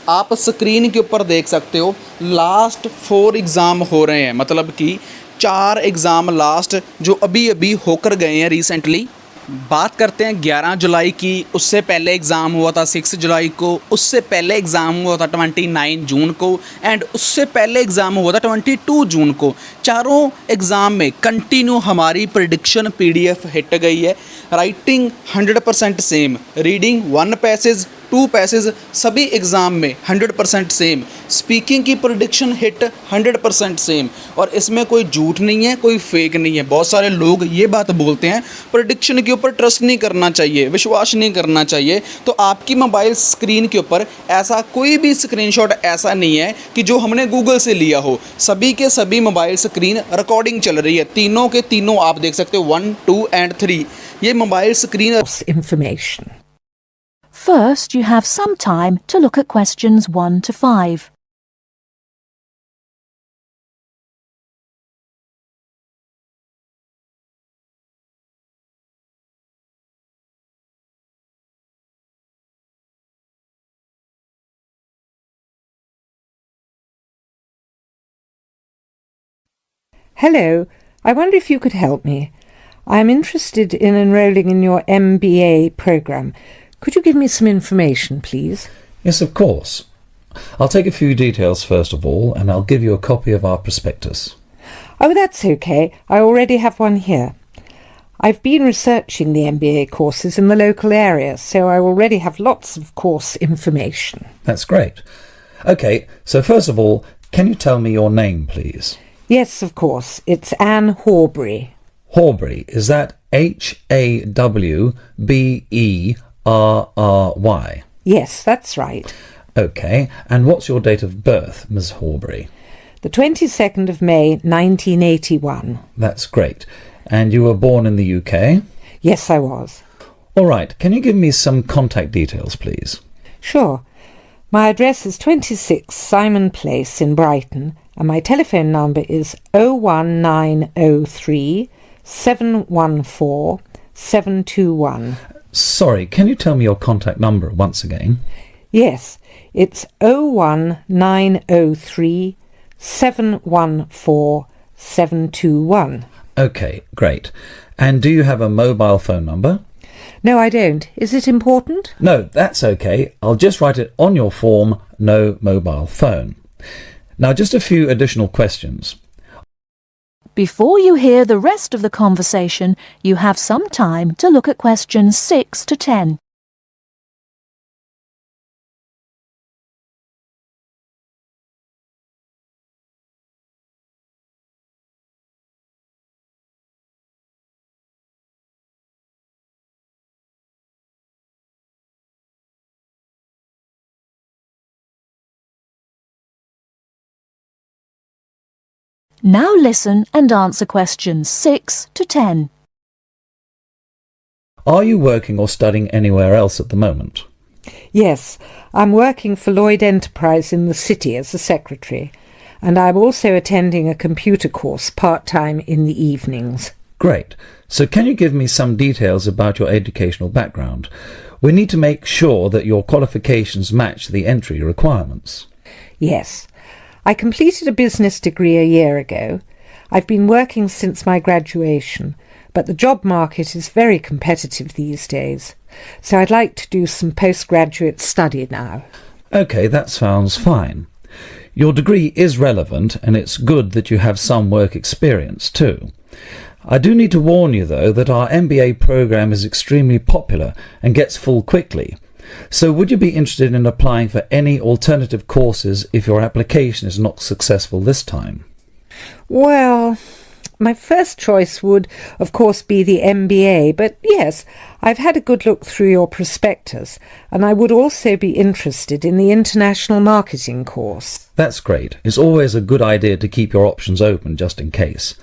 आप स्क्रीन के ऊपर देख सकते हो लास्ट 4 एग्ज़ाम हो रहे हैं, मतलब कि 4 एग्ज़ाम लास्ट जो अभी अभी होकर गए हैं रिसेंटली। बात करते हैं 11 जुलाई की, उससे पहले एग्ज़ाम हुआ था 6 जुलाई को, उससे पहले एग्ज़ाम हुआ था 29 जून को, एंड उससे पहले एग्ज़ाम हुआ था 22 जून को। चारों एग्ज़ाम में कंटिन्यू हमारी प्रेडिक्शन PDF हिट गई है। Writing 100% same, reading 1 passage 2 passage सभी एग्ज़ाम में 100% सेम, स्पीकिंग की प्रेडिक्शन हिट 100% सेम, और इसमें कोई झूठ नहीं है, कोई फेक नहीं है। बहुत सारे लोग ये बात बोलते हैं प्रेडिक्शन के ऊपर ट्रस्ट नहीं करना चाहिए, विश्वास नहीं करना चाहिए। तो आपकी मोबाइल स्क्रीन के ऊपर ऐसा कोई भी स्क्रीनशॉट ऐसा नहीं है कि जो हमने गूगल से लिया हो। सभी के सभी मोबाइल स्क्रीन रिकॉर्डिंग चल रही है, तीनों के तीनों आप देख सकते हो 1, 2 एंड 3। ये mobile screen information. First, you have some time to look at questions 1 to 5. Hello, I wonder if you could help me. I am interested in enrolling in your MBA program. Could you give me some information, please? Yes, of course. I'll take a few details first of all, and I'll give you a copy of our prospectus. Oh, that's okay. I already have one here. I've been researching the MBA courses in the local area, so I already have lots of course information. That's great. Okay, so first of all, can you tell me your name, please? Yes, of course. It's Anne Horbury. Horbury, is that Hawberry? Yes, that's right. Okay, and what's your date of birth, Ms. Horbury? The 22nd of May, 1981. That's great. And you were born in the UK? Yes, I was. All right, can you give me some contact details, please? Sure. My address is 26 Simon Place in Brighton, and my telephone number is 01903 714 721. Sorry, can you tell me your contact number once again? Yes, it's 01903 714 721. Okay, great. And do you have a mobile phone number? No, I don't. Is it important? No, that's okay. I'll just write it on your form, no mobile phone. Now, just a few additional questions. Before you hear the rest of the conversation, you have some time to look at questions 6 to 10. Now listen and answer questions 6 to 10. Are you working or studying anywhere else at the moment? Yes, I'm working for Lloyd Enterprise in the city as a secretary, and I'm also attending a computer course part-time in the evenings. Great. So can you give me some details about your educational background? We need to make sure that your qualifications match the entry requirements. Yes. I completed a business degree a year ago. I've been working since my graduation, but the job market is very competitive these days, so I'd like to do some postgraduate study now. Okay, that sounds fine. Your degree is relevant, and it's good that you have some work experience too. I do need to warn you, though, that our MBA program is extremely popular and gets full quickly. So would you be interested in applying for any alternative courses if your application is not successful this time? Well, my first choice would, of course, be the MBA, but yes, I've had a good look through your prospectus, and I would also be interested in the international marketing course. That's great. It's always a good idea to keep your options open just in case.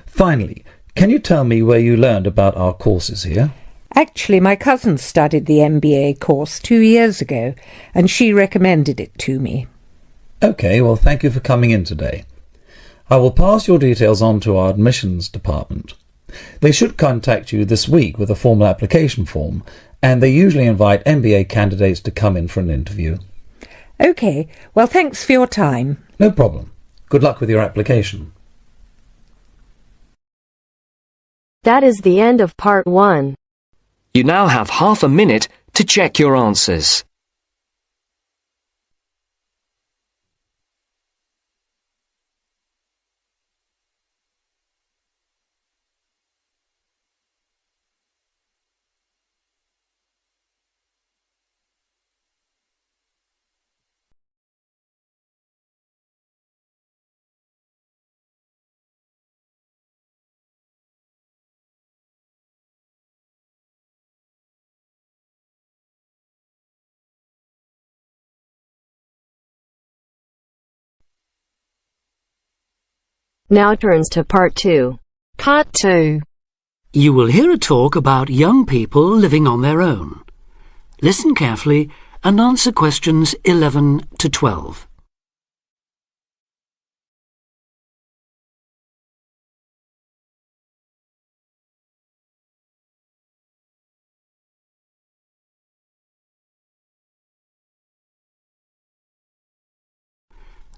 Finally, can you tell me where you learned about our courses here? Actually, my cousin studied the MBA course 2 years ago, and she recommended it to me. Okay, well, thank you for coming in today. I will pass your details on to our admissions department. They should contact you this week with a formal application form, and they usually invite MBA candidates to come in for an interview. OK, well, thanks for your time. No problem. Good luck with your application. That is the end of part 1. You now have half a minute to check your answers. Now turns to part 2. Part 2. You will hear a talk about young people living on their own. Listen carefully and answer questions 11 to 12.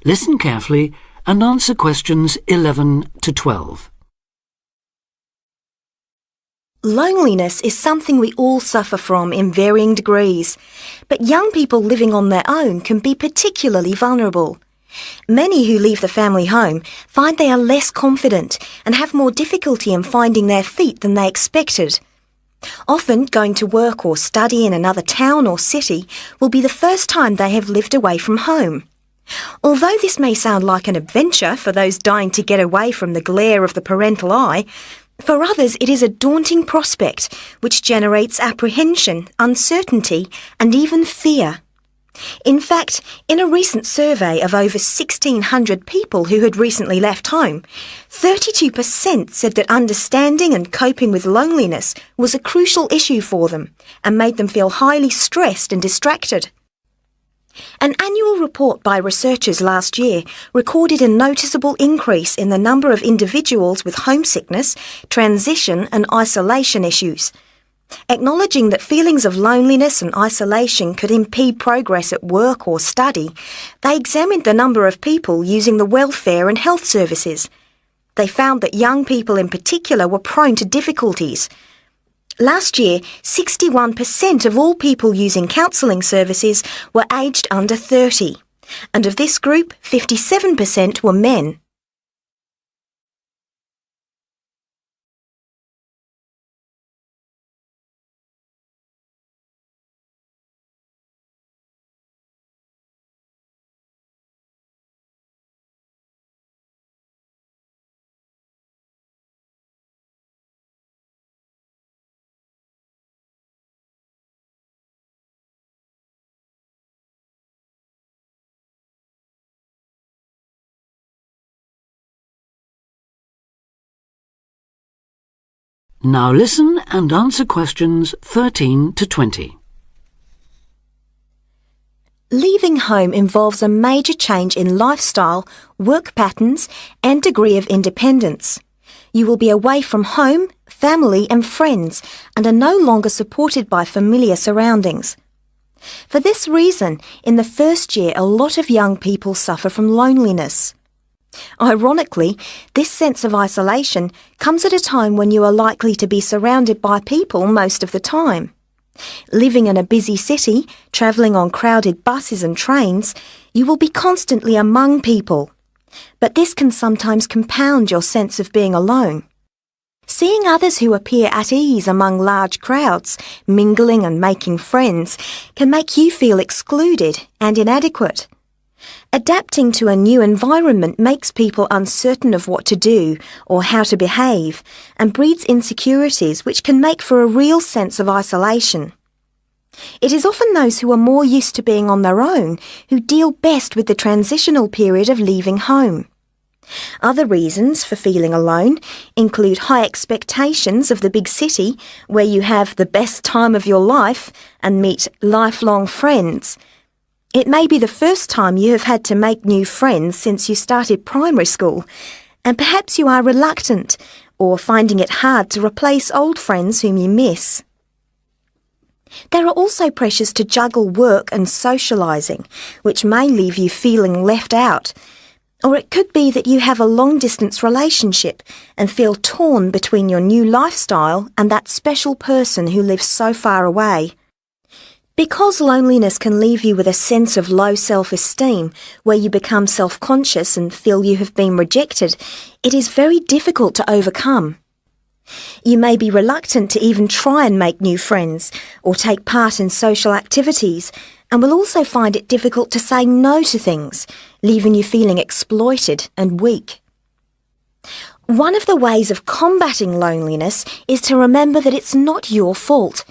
Listen carefully and answer questions 11 to 12. Loneliness is something we all suffer from in varying degrees, but young people living on their own can be particularly vulnerable. Many who leave the family home find they are less confident and have more difficulty in finding their feet than they expected. Often, going to work or study in another town or city will be the first time they have lived away from home. Although this may sound like an adventure for those dying to get away from the glare of the parental eye, for others it is a daunting prospect which generates apprehension, uncertainty and even fear. In fact, in a recent survey of over 1,600 people who had recently left home, 32% said that understanding and coping with loneliness was a crucial issue for them and made them feel highly stressed and distracted. An annual report by researchers last year recorded a noticeable increase in the number of individuals with homesickness, transition and isolation issues. Acknowledging that feelings of loneliness and isolation could impede progress at work or study, they examined the number of people using the welfare and health services. They found that young people in particular were prone to difficulties. Last year, 61% of all people using counselling services were aged under 30, and of this group, 57% were men. Now listen and answer questions 13 to 20. Leaving home involves a major change in lifestyle, work patterns and degree of independence. You will be away from home, family and friends and are no longer supported by familiar surroundings. For this reason, in the first year a lot of young people suffer from loneliness. Ironically, this sense of isolation comes at a time when you are likely to be surrounded by people most of the time. Living in a busy city, travelling on crowded buses and trains, you will be constantly among people. But this can sometimes compound your sense of being alone. Seeing others who appear at ease among large crowds, mingling and making friends, can make you feel excluded and inadequate. Adapting to a new environment makes people uncertain of what to do or how to behave and breeds insecurities which can make for a real sense of isolation. It is often those who are more used to being on their own who deal best with the transitional period of leaving home. Other reasons for feeling alone include high expectations of the big city where you have the best time of your life and meet lifelong friends. It may be the first time you have had to make new friends since you started primary school, and perhaps you are reluctant or finding it hard to replace old friends whom you miss. There are also pressures to juggle work and socialising, which may leave you feeling left out. Or it could be that you have a long-distance relationship and feel torn between your new lifestyle and that special person who lives so far away. Because loneliness can leave you with a sense of low self-esteem, where you become self-conscious and feel you have been rejected, it is very difficult to overcome. You may be reluctant to even try and make new friends or take part in social activities, and will also find it difficult to say no to things, leaving you feeling exploited and weak. One of the ways of combating loneliness is to remember that it's not your fault,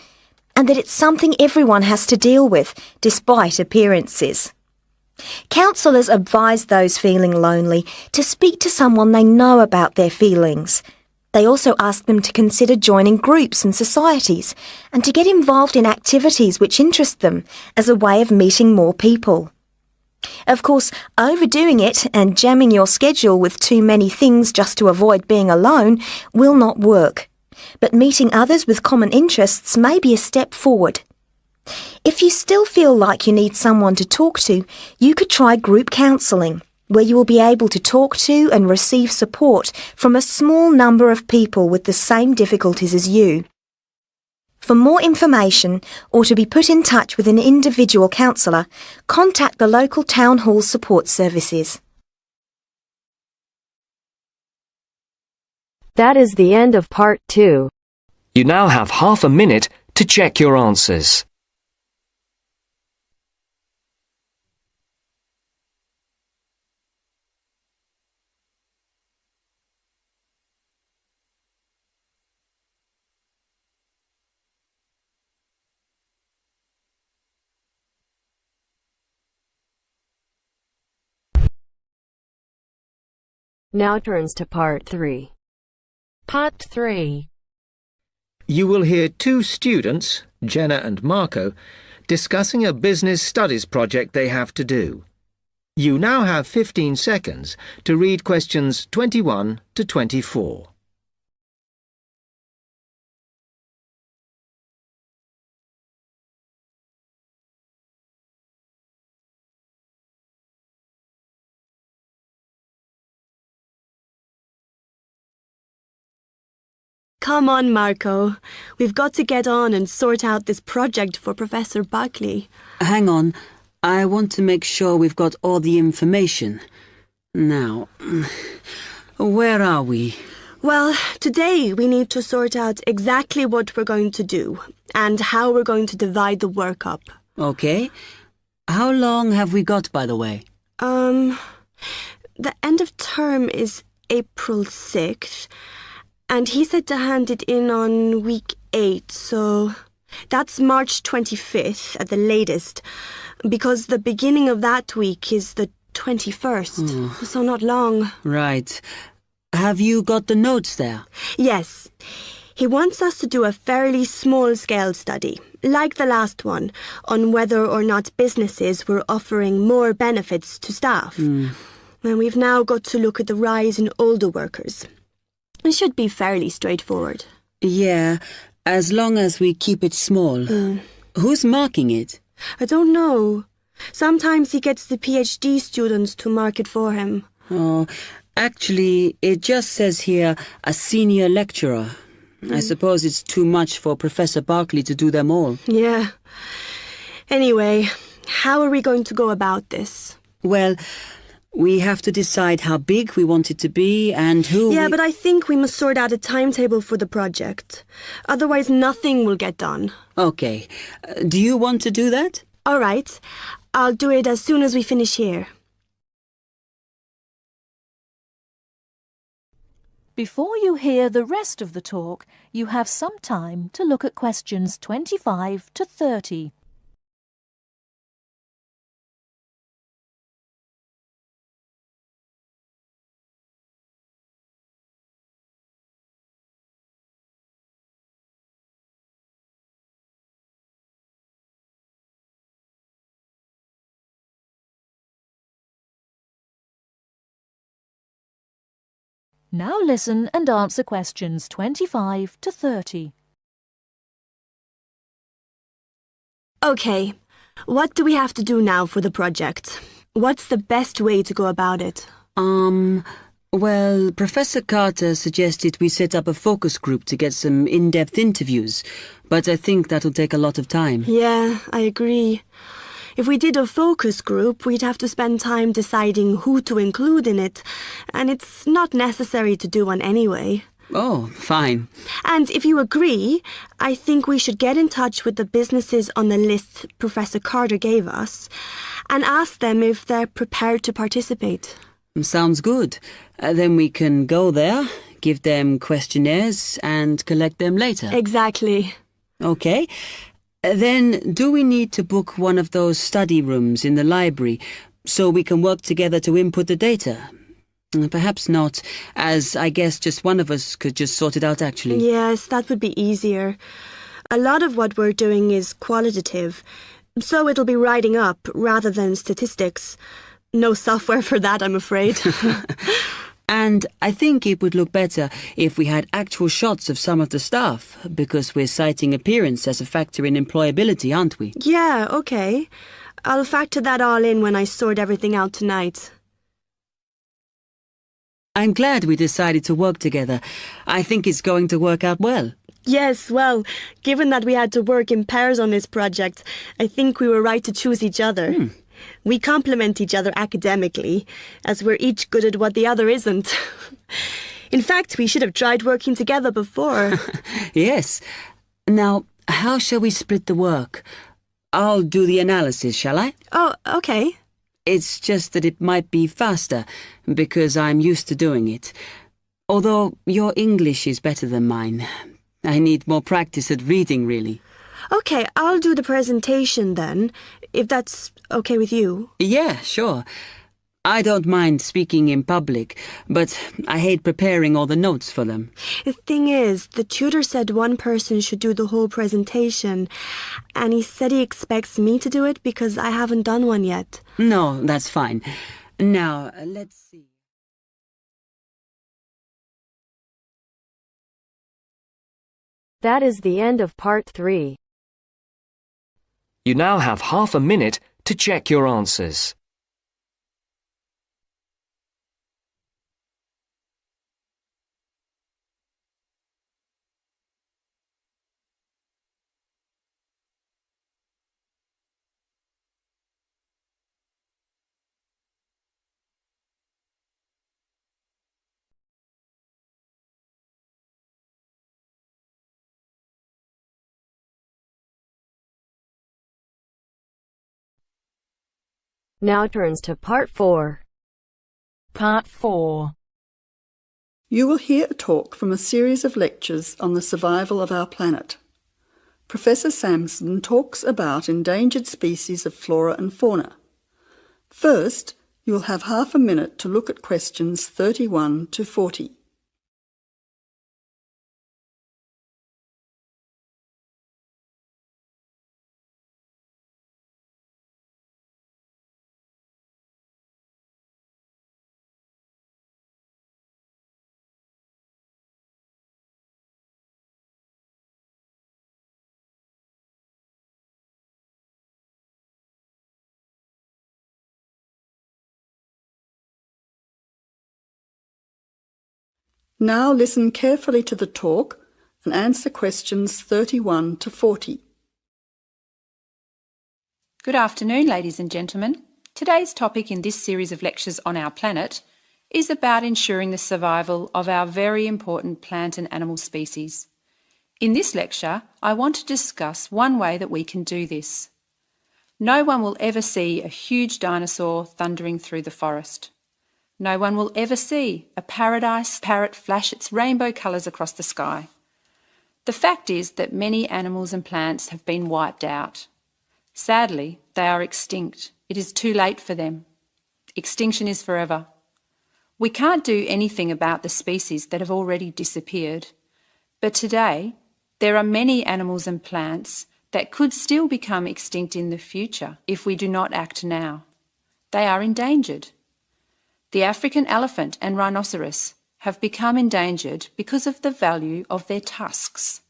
and that it's something everyone has to deal with, despite appearances. Counsellors advise those feeling lonely to speak to someone they know about their feelings. They also ask them to consider joining groups and societies, and to get involved in activities which interest them as a way of meeting more people. Of course, overdoing it and jamming your schedule with too many things just to avoid being alone will not work. But meeting others with common interests may be a step forward. If you still feel like you need someone to talk to, you could try group counselling, where you will be able to talk to and receive support from a small number of people with the same difficulties as you. For more information or to be put in touch with an individual counsellor, contact the local town hall support services. That is the end of part 2. You now have half a minute to check your answers. Now turns to part 3. Part 3. You will hear two students, Jenna and Marco, discussing a business studies project they have to do. You now have 15 seconds to read questions 21 to 24. Come on, Marco. We've got to get on and sort out this project for Professor Buckley. Hang on. I want to make sure we've got all the information. Now, where are we? Well, today we need to sort out exactly what we're going to do and how we're going to divide the work up. Okay. How long have we got, by the way? The end of term is April 6th. And he said to hand it in on week 8, so that's March 25th at the latest, because the beginning of that week is the 21st, so not long. Right. Have you got the notes there? Yes. He wants us to do a fairly small-scale study, like the last one, on whether or not businesses were offering more benefits to staff. And we've now got to look at the rise in older workers. It should be fairly straightforward. Yeah, as long as we keep it small. Who's marking it? I don't know. Sometimes he gets the PhD students to mark it for him. Oh, actually, it just says here, a senior lecturer. I suppose it's too much for Professor Barclay to do them all. Yeah. Anyway, how are we going to go about this? Well, we have to decide how big we want it to be and who. Yeah, but I think we must sort out a timetable for the project. Otherwise, nothing will get done. Okay. Do you want to do that? All right. I'll do it as soon as we finish here. Before you hear the rest of the talk, you have some time to look at questions 25 to 30. Now listen and answer questions 25 to 30. Okay, what do we have to do now for the project? What's the best way to go about it? Well, Professor Carter suggested we set up a focus group to get some in-depth interviews, but I think that'll take a lot of time. Yeah, I agree. If we did a focus group, we'd have to spend time deciding who to include in it, and it's not necessary to do one anyway. Oh, fine. And if you agree, I think we should get in touch with the businesses on the list Professor Carter gave us and ask them if they're prepared to participate. Sounds good. Then we can go there, give them questionnaires, and collect them later. Exactly. Okay. Then do we need to book one of those study rooms in the library so we can work together to input the data? Perhaps not, as I guess just one of us could just sort it out actually. Yes, that would be easier. A lot of what we're doing is qualitative, so it'll be writing up rather than statistics. No software for that, I'm afraid. And I think it would look better if we had actual shots of some of the staff, because we're citing appearance as a factor in employability, aren't we? Yeah, okay. I'll factor that all in when I sort everything out tonight. I'm glad we decided to work together. I think it's going to work out well. Yes, well, given that we had to work in pairs on this project, I think we were right to choose each other. We complement each other academically, as we're each good at what the other isn't. In fact, we should have tried working together before. Yes. Now, how shall we split the work? I'll do the analysis, shall I? Oh, okay. It's just that it might be faster, because I'm used to doing it. Although your English is better than mine. I need more practice at reading, really. Okay, I'll do the presentation then, if that's okay with you. Yeah, sure. I don't mind speaking in public, but I hate preparing all the notes for them. The thing is, the tutor said one person should do the whole presentation, and he said he expects me to do it because I haven't done one yet. No, that's fine. Now, let's see. That is the end of part 3. You now have half a minute to check your answers. Now turns to part 4. Part 4. You will hear a talk from a series of lectures on the survival of our planet. Professor Samson talks about endangered species of flora and fauna. First, you will have half a minute to look at questions 31 to 40. Now listen carefully to the talk and answer questions 31 to 40. Good afternoon, ladies and gentlemen. Today's topic in this series of lectures on our planet is about ensuring the survival of our very important plant and animal species. In this lecture, I want to discuss one way that we can do this. No one will ever see a huge dinosaur thundering through the forest. No one will ever see a paradise parrot flash its rainbow colours across the sky. The fact is that many animals and plants have been wiped out. Sadly, they are extinct. It is too late for them. Extinction is forever. We can't do anything about the species that have already disappeared. But today, there are many animals and plants that could still become extinct in the future if we do not act now. They are endangered. The African elephant and rhinoceros have become endangered because of the value of their tusks.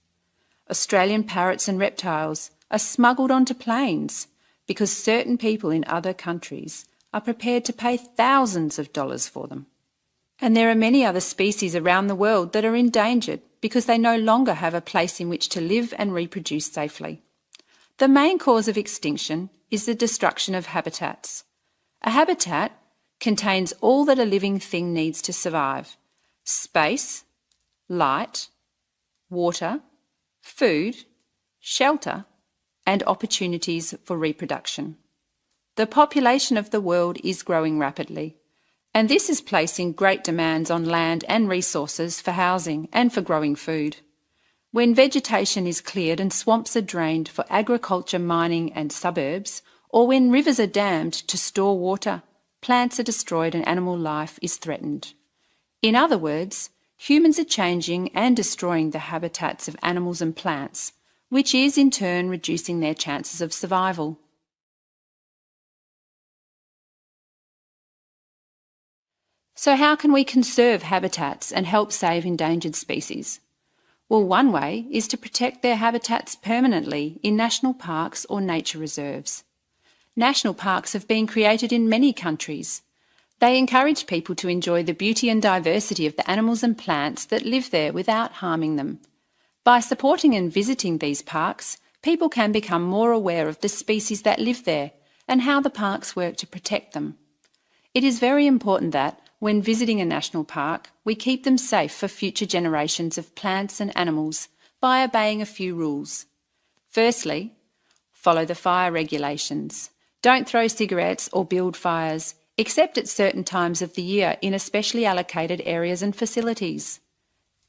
Australian parrots and reptiles are smuggled onto planes because certain people in other countries are prepared to pay thousands of dollars for them. And there are many other species around the world that are endangered because they no longer have a place in which to live and reproduce safely. The main cause of extinction is the destruction of habitats. A habitat contains all that a living thing needs to survive: space, light, water, food, shelter, and opportunities for reproduction. The population of the world is growing rapidly, and this is placing great demands on land and resources for housing and for growing food. When vegetation is cleared and swamps are drained for agriculture, mining and suburbs, or when rivers are dammed to store water, plants are destroyed and animal life is threatened. In other words, humans are changing and destroying the habitats of animals and plants, which is in turn reducing their chances of survival. So how can we conserve habitats and help save endangered species? Well, one way is to protect their habitats permanently in national parks or nature reserves. National parks have been created in many countries. They encourage people to enjoy the beauty and diversity of the animals and plants that live there without harming them. By supporting and visiting these parks, people can become more aware of the species that live there and how the parks work to protect them. It is very important that, when visiting a national park, we keep them safe for future generations of plants and animals by obeying a few rules. Firstly, follow the fire regulations. Don't throw cigarettes or build fires, except at certain times of the year in especially allocated areas and facilities.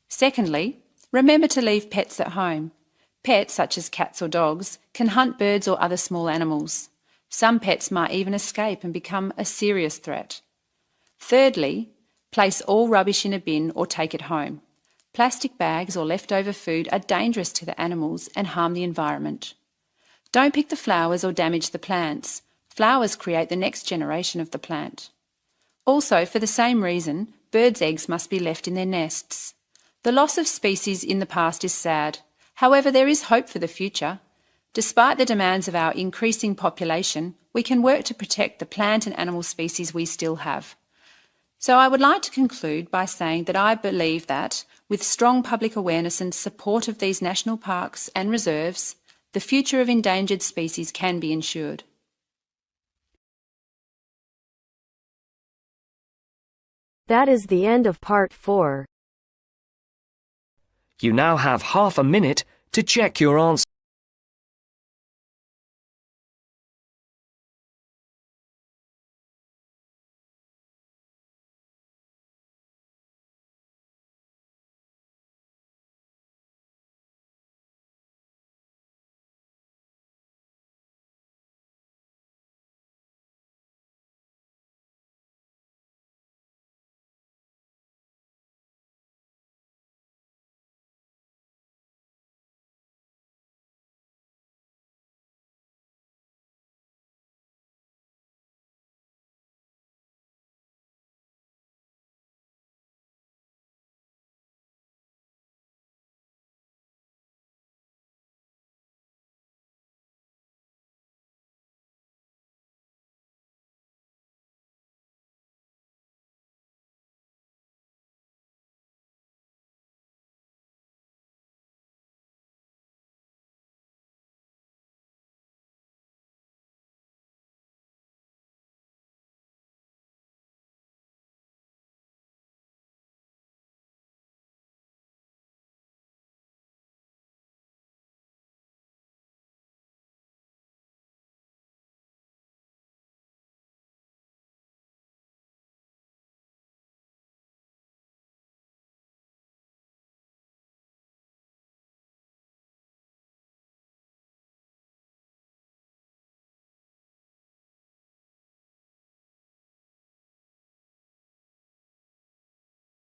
Secondly, remember to leave pets at home. Pets, such as cats or dogs, can hunt birds or other small animals. Some pets might even escape and become a serious threat. Thirdly, place all rubbish in a bin or take it home. Plastic bags or leftover food are dangerous to the animals and harm the environment. Don't pick the flowers or damage the plants. Flowers create the next generation of the plant. Also, for the same reason, birds' eggs must be left in their nests. The loss of species in the past is sad. However, there is hope for the future. Despite the demands of our increasing population, we can work to protect the plant and animal species we still have. So I would like to conclude by saying that I believe that, with strong public awareness and support of these national parks and reserves, the future of endangered species can be ensured. That is the end of part 4. You now have half a minute to check your answer.